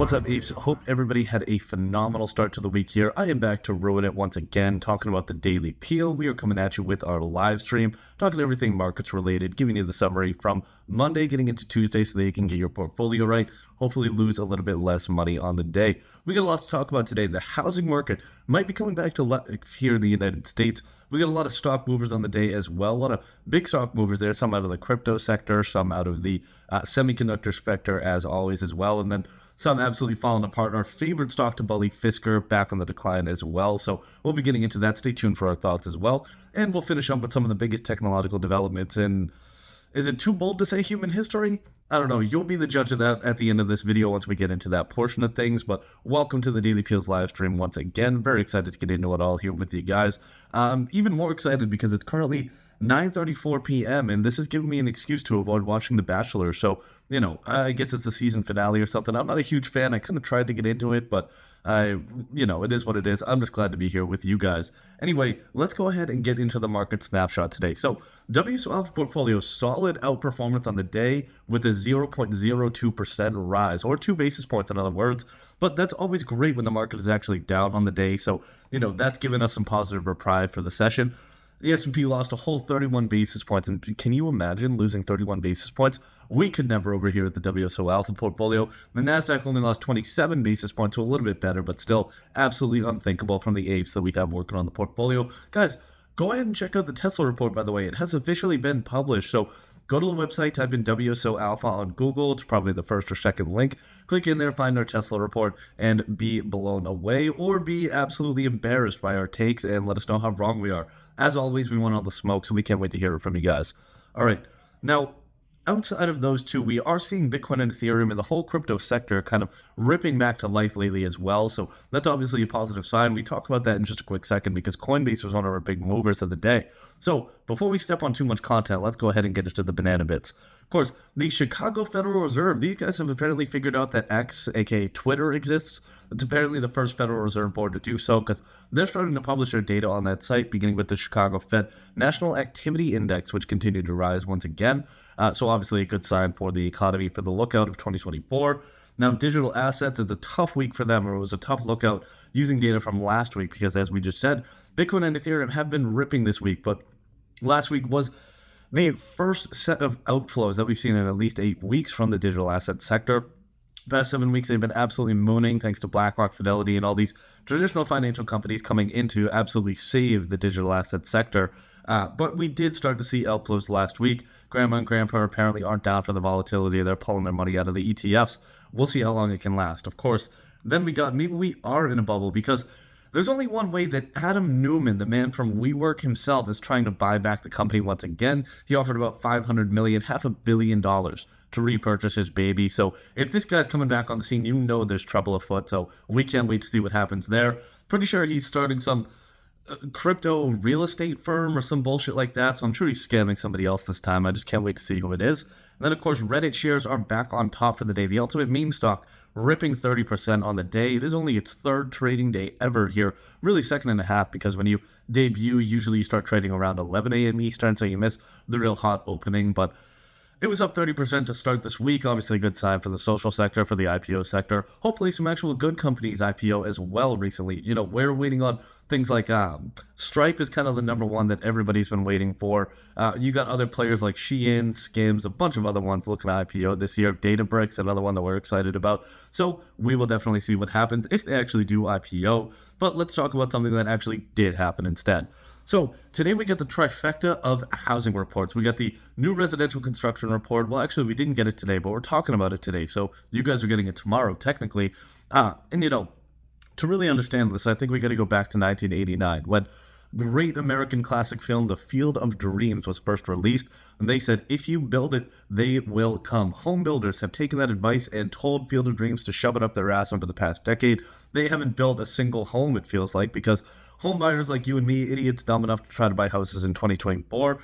What's up, apes? Hope everybody had a phenomenal start to the week here. I am back to ruin it once again, talking about the Daily Peel. We are coming at you with our live stream, talking everything markets related, giving you the summary from Monday getting into Tuesday so that you can get your portfolio right, hopefully lose a little bit less money on the day. We got a lot to talk about today. The housing market might be coming back to life here in the United States. We got a lot of stock movers on the day as well, a lot of big stock movers there, some out of the crypto sector, some out of the semiconductor sector as always as well, and then some absolutely falling apart. Our favorite stock to bully, Fisker, back on the decline as well. So we'll be getting into that. Stay tuned for our thoughts as well. And we'll finish up with some of the biggest technological developments in, is it too bold to say human history? I don't know. You'll be the judge of that at the end of this video once we get into that portion of things. But welcome to the Daily Peels live stream once again. Very excited to get into it all here with you guys. Even more excited because it's currently 9:34 p.m. and this is giving me an excuse to avoid watching The Bachelor. So, you know, I guess it's the season finale or something. I'm not a huge fan. I kind of tried to get into it, but it is what it is. I'm just glad to be here with you guys. Anyway, let's go ahead and get into the market snapshot today. So, WSOL's portfolio, solid outperformance on the day with a 0.02% rise, or 2 basis points in other words. But that's always great when the market is actually down on the day. So, you know, that's given us some positive reprieve for the session. The S&P lost a whole 31 basis points, and can you imagine losing 31 basis points? We could never over here at the WSO Alpha portfolio. The Nasdaq only lost 27 basis points, so a little bit better, but still absolutely unthinkable from the apes that we have working on the portfolio. Guys, go ahead and check out the Tesla report, by the way. It has officially been published, so go to the website, type in WSO Alpha on Google. It's probably the first or second link. Click in there, find our Tesla report, and be blown away or be absolutely embarrassed by our takes and let us know how wrong we are. As always, we want all the smoke, so we can't wait to hear it from you guys. All right. Now, outside of those two, we are seeing Bitcoin and Ethereum and the whole crypto sector kind of ripping back to life lately as well. So that's obviously a positive sign. We talk about that in just a quick second because Coinbase was one of our big movers of the day. So before we step on too much content, let's go ahead and get into the banana bits. Of course, the Chicago Federal Reserve, these guys have apparently figured out that X, aka Twitter, exists. It's apparently the first Federal Reserve Board to do so because they're starting to publish their data on that site, beginning with the Chicago Fed National Activity Index, which continued to rise once again. So obviously a good sign for the economy for the lookout of 2024. Now, digital assets, it's a tough week for them, or it was a tough lookout using data from last week because, as we just said, Bitcoin and Ethereum have been ripping this week, but last week was the first set of outflows that we've seen in at least 8 weeks from the digital asset sector. The past 7 weeks, they've been absolutely mooning thanks to BlackRock, Fidelity, and all these traditional financial companies coming in to absolutely save the digital asset sector. But we did start to see outflows last week. Grandma and Grandpa apparently aren't down for the volatility. They're pulling their money out of the ETFs. We'll see how long it can last. Of course, then maybe we are in a bubble because there's only one way that Adam Neumann, the man from WeWork himself, is trying to buy back the company once again. He offered about $500 million, $500 million to repurchase his baby. So if this guy's coming back on the scene, you know there's trouble afoot. So we can't wait to see what happens there. Pretty sure he's starting some crypto real estate firm or some bullshit like that. So I'm sure he's scamming somebody else this time. I just can't wait to see who it is. And then, of course, Reddit shares are back on top for the day. The ultimate meme stock ripping 30% on the day. It is only its third trading day ever here. Really second and a half because when you debut, usually you start trading around 11 a.m. Eastern, so you miss the real hot opening. But it was up 30% to start this week. Obviously a good sign for the social sector, for the IPO sector. Hopefully some actual good companies IPO as well recently. You know, we're waiting on things like Stripe is kind of the number one that everybody's been waiting for. You got other players like Shein, Skims, a bunch of other ones looking at IPO this year. Databricks, another one that we're excited about. So we will definitely see what happens if they actually do IPO. But let's talk about something that actually did happen instead. So today we get the trifecta of housing reports. We got the new residential construction report. Well, actually, we didn't get it today, but we're talking about it today. So you guys are getting it tomorrow, technically. And, you know, to really understand this, I think we got to go back to 1989 when great American classic film The Field of Dreams was first released. And they said, if you build it, they will come. Home builders have taken that advice and told Field of Dreams to shove it up their ass over the past decade. They haven't built a single home, it feels like, because home buyers like you and me, idiots dumb enough to try to buy houses in 2024,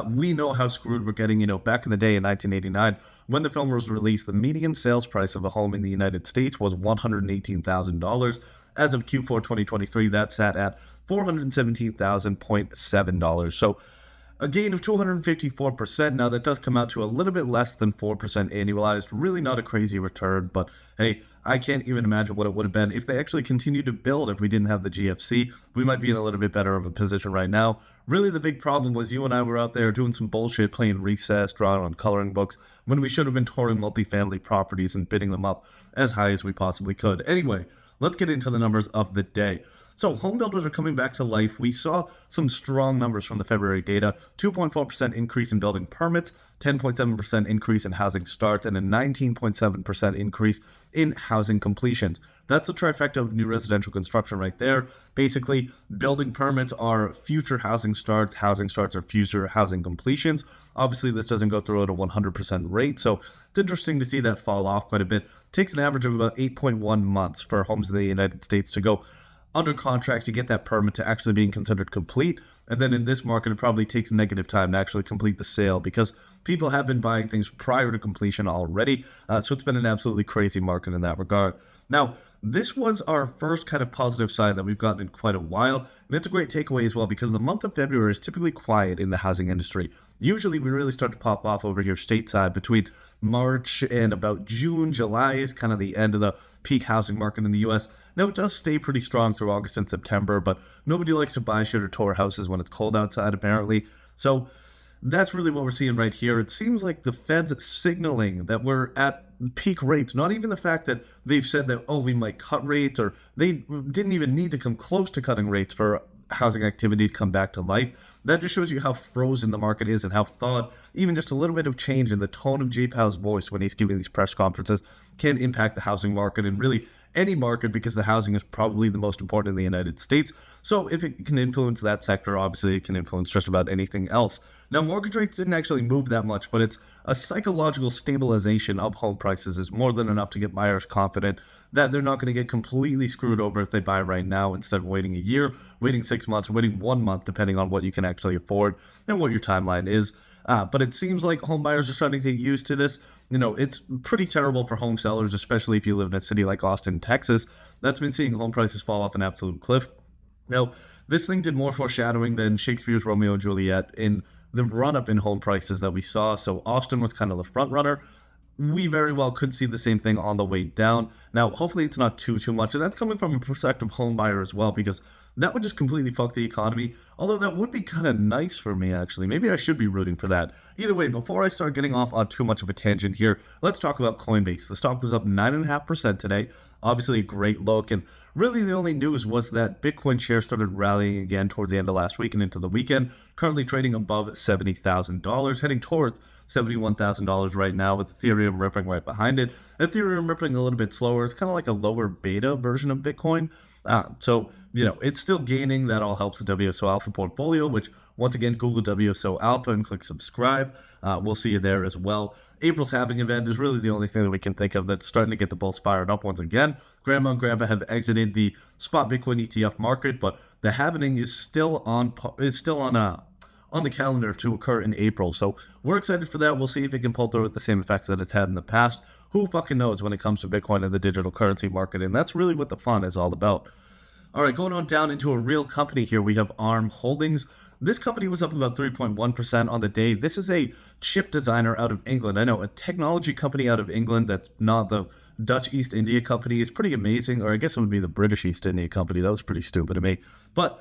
we know how screwed we're getting. You know, back in the day in 1989, when the film was released, the median sales price of a home in the United States was $118,000. As of Q4 2023, that sat at $417,000.7. So a gain of 254%. Now, that does come out to a little bit less than 4% annualized. Really not a crazy return, but hey, I can't even imagine what it would have been if they actually continued to build. If we didn't have the GFC, we might be in a little bit better of a position right now. Really, the big problem was you and I were out there doing some bullshit, playing Recess, drawing on coloring books, when we should have been touring multifamily properties and bidding them up as high as we possibly could. Anyway, let's get into the numbers of the day. So home builders are coming back to life. We saw some strong numbers from the February data, 2.4% increase in building permits, 10.7% increase in housing starts, and a 19.7% increase in housing completions. That's the trifecta of new residential construction right there. Basically, building permits are future housing starts are future housing completions. Obviously, this doesn't go through at a 100% rate, so it's interesting to see that fall off quite a bit. It takes an average of about 8.1 months for homes in the United States to go under contract to get that permit to actually being considered complete. And then in this market, it probably takes negative time to actually complete the sale because people have been buying things prior to completion already. So it's been an absolutely crazy market in that regard. Now, this was our first kind of positive sign that we've gotten in quite a while. And it's a great takeaway as well because the month of February is typically quiet in the housing industry. Usually we really start to pop off over here stateside between March and about June. July is kind of the end of the peak housing market in the U.S. Now, it does stay pretty strong through August and September, but nobody likes to buy shit or tour houses when it's cold outside, apparently. So that's really what we're seeing right here. It seems like the Fed's signaling that we're at peak rates, not even the fact that they've said that, oh, we might cut rates, or they didn't even need to come close to cutting rates for housing activity to come back to life. That just shows you how frozen the market is and how thought, even just a little bit of change in the tone of Jay Powell's voice when he's giving these press conferences can impact the housing market and really any market, because the housing is probably the most important in the United States. So if it can influence that sector, obviously it can influence just about anything else. Now, mortgage rates didn't actually move that much, but it's a psychological stabilization of home prices is more than enough to get buyers confident that they're not going to get completely screwed over if they buy right now instead of waiting a year, waiting 6 months, or waiting 1 month, depending on what you can actually afford and what your timeline is. But it seems like home buyers are starting to get used to this. You know, it's pretty terrible for home sellers, especially if you live in a city like Austin, Texas, that's been seeing home prices fall off an absolute cliff. Now, this thing did more foreshadowing than Shakespeare's Romeo and Juliet in the run-up in home prices that we saw. So Austin was kind of the front runner. We very well could see the same thing on the way down. Now, hopefully it's not too much, and that's coming from a prospective home buyer as well, because that would just completely fuck the economy. Although that would be kind of nice for me, actually. Maybe I should be rooting for that. Either way, before I start getting off on too much of a tangent here, let's talk about Coinbase. The stock was up 9.5% today. Obviously a great look, and really the only news was that Bitcoin shares started rallying again towards the end of last week and into the weekend, currently trading above $70,000, heading towards $71,000 right now, with Ethereum ripping right behind it. Ethereum ripping a little bit slower. It's kind of like a lower beta version of Bitcoin. So, you know, it's still gaining. That all helps the WSO Alpha portfolio, which, once again, Google WSO Alpha and click subscribe. We'll see you there as well. April's halving event is really the only thing that we can think of that's starting to get the bulls fired up once again. Grandma and Grandpa have exited the spot Bitcoin ETF market, but the halving is still on the calendar to occur in April. So we're excited for that. We'll see if it can pull through with the same effects that it's had in the past. Who fucking knows when it comes to Bitcoin and the digital currency market? And that's really what the fun is all about. All right, going on down into a real company here, we have ARM Holdings. This company was up about 3.1% on the day. This is a chip designer out of England. I know, a technology company out of England that's not the Dutch East India Company is pretty amazing, or I guess it would be the British East India Company. That was pretty stupid of me. But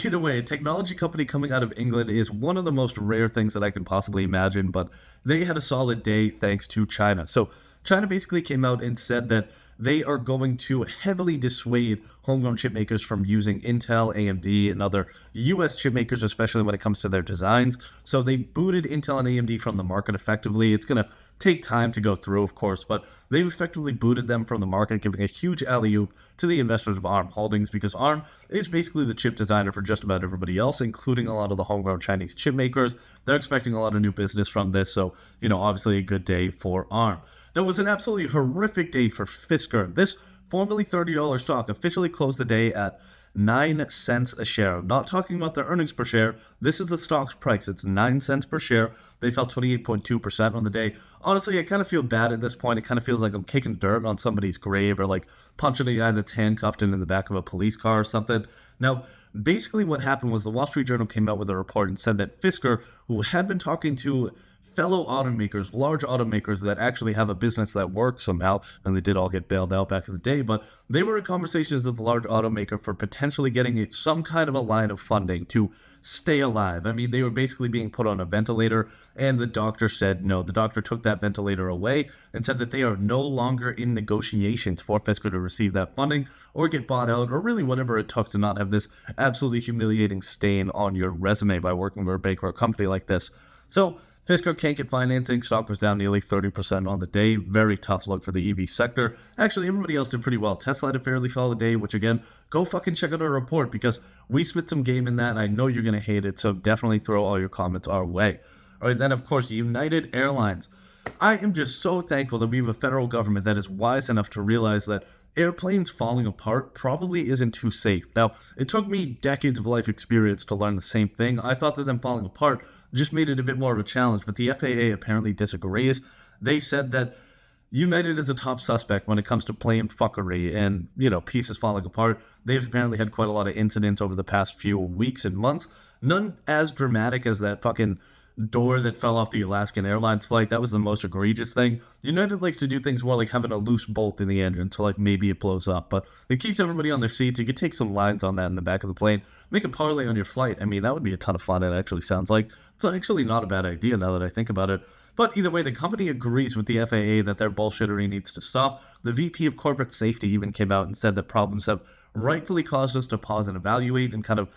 either way, a technology company coming out of England is one of the most rare things that I can possibly imagine, but they had a solid day thanks to China. So China basically came out and said that they are going to heavily dissuade homegrown chip makers from using Intel, AMD, and other US chip makers, especially when it comes to their designs. So they booted Intel and AMD from the market effectively. It's going to take time to go through, of course, but they've effectively booted them from the market, giving a huge alley-oop to the investors of ARM Holdings, because ARM is basically the chip designer for just about everybody else, including a lot of the homegrown Chinese chip makers. They're expecting a lot of new business from this, so, you know, obviously a good day for ARM. Now, it was an absolutely horrific day for Fisker. This formerly $30 stock officially closed the day at 9 cents a share. I'm not talking about their earnings per share. This is the stock's price. It's 9 cents per share. They fell 28.2% on the day. Honestly, I kind of feel bad at this point. It kind of feels like I'm kicking dirt on somebody's grave, or like punching a guy that's handcuffed and in the back of a police car or something. Now, basically what happened was the Wall Street Journal came out with a report and said that Fisker, who had been talking to fellow automakers, large automakers that actually have a business that works somehow, and they did all get bailed out back in the day, but they were in conversations with the large automaker for potentially getting some kind of a line of funding to stay alive. I mean, they were basically being put on a ventilator, and the doctor said no. The doctor took that ventilator away and said that they are no longer in negotiations for Fisker to receive that funding or get bought out, or really whatever it took to not have this absolutely humiliating stain on your resume by working for a bankrupt company like this. So Fisker can't get financing. Stock was down nearly 30% on the day. Very tough look for the EV sector. Actually, everybody else did pretty well. Tesla had a fairly solid day, which again, go fucking check out our report because we spit some game in that, and I know you're going to hate it, so definitely throw all your comments our way. All right, then, of course, United Airlines. I am just so thankful that we have a federal government that is wise enough to realize that airplanes falling apart probably isn't too safe. Now, it took me decades of life experience to learn the same thing. I thought that them falling apart just made it a bit more of a challenge, but the FAA apparently disagrees. They said that United is a top suspect when it comes to plane fuckery and, pieces falling apart. They've apparently had quite a lot of incidents over the past few weeks and months. None as dramatic as that fucking door that fell off the Alaskan Airlines flight. That was the most egregious thing. United likes to do things more like having a loose bolt in the engine, so like maybe it blows up, but it keeps everybody on their seats. You could take some lines on that in the back of the plane, make a parlay on your flight. I mean, that would be a ton of fun. It actually sounds like it's actually not a bad idea now that I think about it. But either way, the company agrees with the FAA that their bullshittery needs to stop. The VP of Corporate Safety even came out and said that problems have rightfully caused us to pause and evaluate and kind of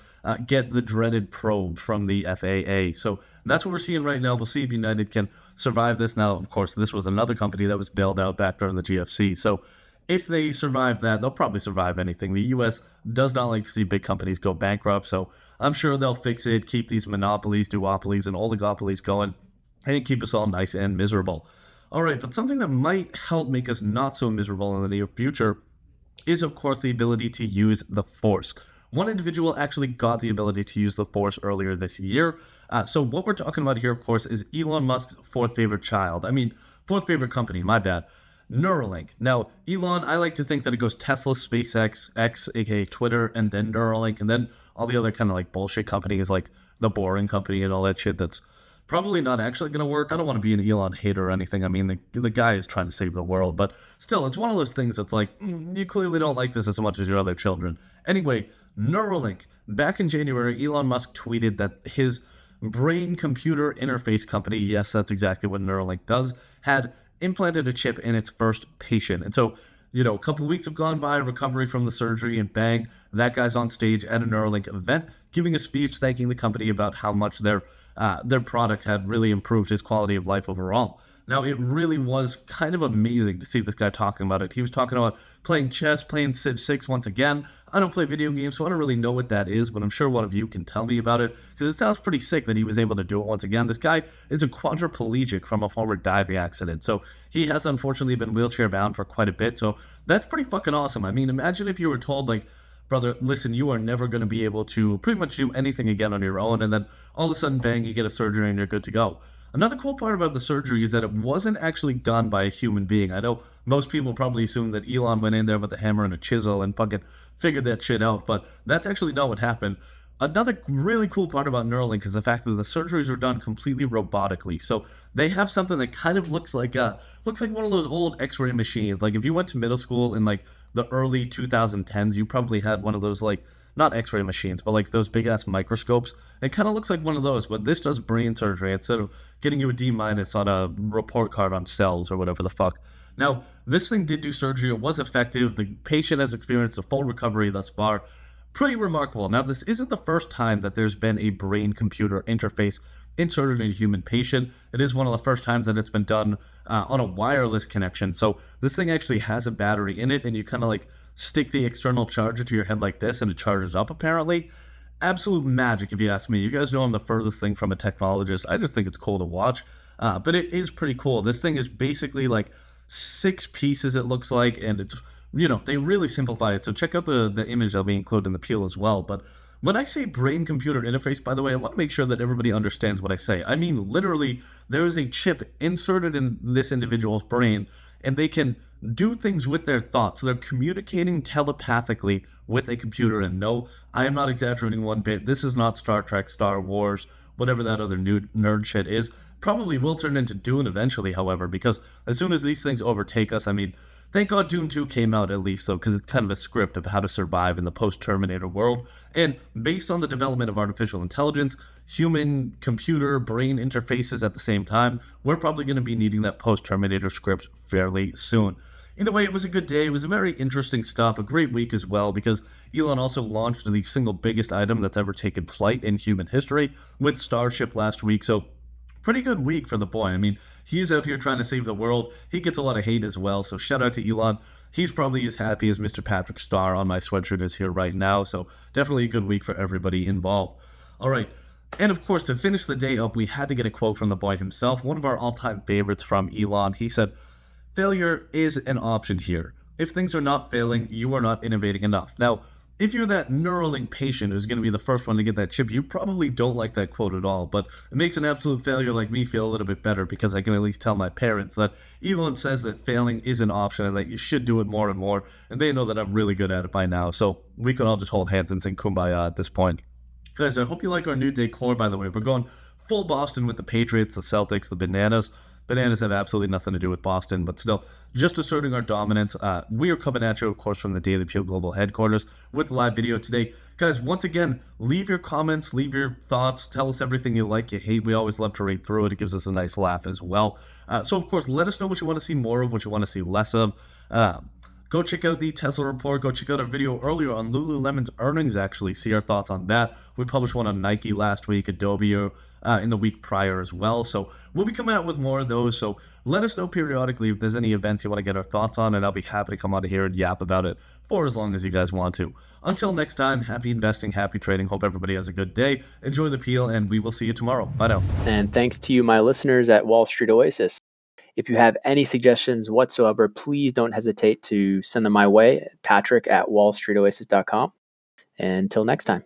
get the dreaded probe from the FAA. So that's what we're seeing right now. We'll see if United can survive this. Now, of course, this was another company that was bailed out back during the GFC. So if they survive that, they'll probably survive anything. The U.S. does not like to see big companies go bankrupt, so I'm sure they'll fix it, keep these monopolies, duopolies, and oligopolies going, and keep us all nice and miserable. All right, but something that might help make us not so miserable in the near future is, of course, the ability to use the Force. One individual actually got the ability to use the Force earlier this year. So what we're talking about here, of course, is Elon Musk's fourth favorite company, my bad. Neuralink. Now, Elon, I like to think that it goes Tesla, SpaceX, X, aka Twitter, and then Neuralink, and then all the other kind of like bullshit companies like the Boring Company and all that shit that's probably not actually going to work. I don't want to be an Elon hater or anything. I mean, the guy is trying to save the world, but still, it's one of those things that's like, you clearly don't like this as much as your other children. Anyway, Neuralink. Back in January, Elon Musk tweeted that his brain-computer interface company, yes, that's exactly what Neuralink does, had implanted a chip in its first patient. And so, a couple of weeks have gone by, recovery from the surgery, and bang, that guy's on stage at a Neuralink event, giving a speech thanking the company about how much their product had really improved his quality of life overall. Now, it really was kind of amazing to see this guy talking about it. He was talking about playing chess, playing Civ 6 once again. I don't play video games, so I don't really know what that is, but I'm sure one of you can tell me about it, because it sounds pretty sick that he was able to do it once again. This guy is a quadriplegic from a former diving accident, so he has unfortunately been wheelchair-bound for quite a bit, so that's pretty fucking awesome. I mean, imagine if you were told, like, brother, listen, you are never going to be able to pretty much do anything again on your own, and then all of a sudden, bang, you get a surgery and you're good to go. Another cool part about the surgery is that it wasn't actually done by a human being. I know most people probably assume that Elon went in there with a hammer and a chisel and fucking figured that shit out, but that's actually not what happened. Another really cool part about Neuralink is the fact that the surgeries were done completely robotically. So they have something that kind of looks like one of those old X-ray machines. Like if you went to middle school in like the early 2010s, you probably had one of those, like, not X-ray machines, but like those big-ass microscopes. It kind of looks like one of those, but this does brain surgery instead of getting you a D- on a report card on cells or whatever the fuck. Now, this thing did do surgery. It was effective. The patient has experienced a full recovery thus far. Pretty remarkable. Now, this isn't the first time that there's been a brain-computer interface inserted in a human patient. It is one of the first times that it's been done on a wireless connection. So this thing actually has a battery in it, and you kind of like stick the external charger to your head like this, and it charges up, apparently. Absolute magic, if you ask me. You guys know I'm the furthest thing from a technologist. I just think it's cool to watch, but it is pretty cool. This thing is basically like 6 pieces, it looks like, and it's, they really simplify it. So check out the image that'll be included in the peel as well. But when I say brain-computer interface, by the way, I want to make sure that everybody understands what I say. I mean, literally, there is a chip inserted in this individual's brain, and they can do things with their thoughts. They're communicating telepathically with a computer. And no, I am not exaggerating one bit. This is not Star Trek, Star Wars, whatever that other new nerd shit is. Probably will turn into Dune eventually, however, because as soon as these things overtake us, I mean, thank God Dune 2 came out at least, though, because it's kind of a script of how to survive in the post-Terminator world. And based on the development of artificial intelligence, human-computer brain interfaces at the same time, we're probably going to be needing that post-Terminator script fairly soon. Either way, it was a good day. It was a very interesting stuff, a great week as well, because Elon also launched the single biggest item that's ever taken flight in human history with Starship last week. So pretty good week for the boy. I mean, he's out here trying to save the world. He gets a lot of hate as well, so shout out to Elon. He's probably as happy as Mr. Patrick Starr on my sweatshirt is here right now, so definitely a good week for everybody involved. All right, and of course, to finish the day up, we had to get a quote from the boy himself, one of our all-time favorites from Elon. He said, "Failure is an option here. If things are not failing, you are not innovating enough." Now, if you're that Neuralink patient who's going to be the first one to get that chip, you probably don't like that quote at all, but it makes an absolute failure like me feel a little bit better because I can at least tell my parents that Elon says that failing is an option and that you should do it more and more, and they know that I'm really good at it by now, so we can all just hold hands and sing Kumbaya at this point. Guys, I hope you like our new decor, by the way. We're going full Boston with the Patriots, the Celtics, the Bananas. Bananas have absolutely nothing to do with Boston, but still, just asserting our dominance. We are coming at you, of course, from the Daily Peel Global headquarters with live video today. Guys, once again, leave your comments, leave your thoughts, tell us everything you like, you hate. We always love to read through it. It gives us a nice laugh as well. So, of course, let us know what you want to see more of, what you want to see less of. Go check out the Tesla report. Go check out our video earlier on Lululemon's earnings, actually. See our thoughts on that. We published one on Nike last week, Adobe in the week prior as well. So we'll be coming out with more of those. So let us know periodically if there's any events you want to get our thoughts on, and I'll be happy to come out of here and yap about it for as long as you guys want to. Until next time, happy investing, happy trading. Hope everybody has a good day. Enjoy the peel, and we will see you tomorrow. Bye now. And thanks to you, my listeners at Wall Street Oasis. If you have any suggestions whatsoever, please don't hesitate to send them my way, Patrick at wallstreetoasis.com. Until next time.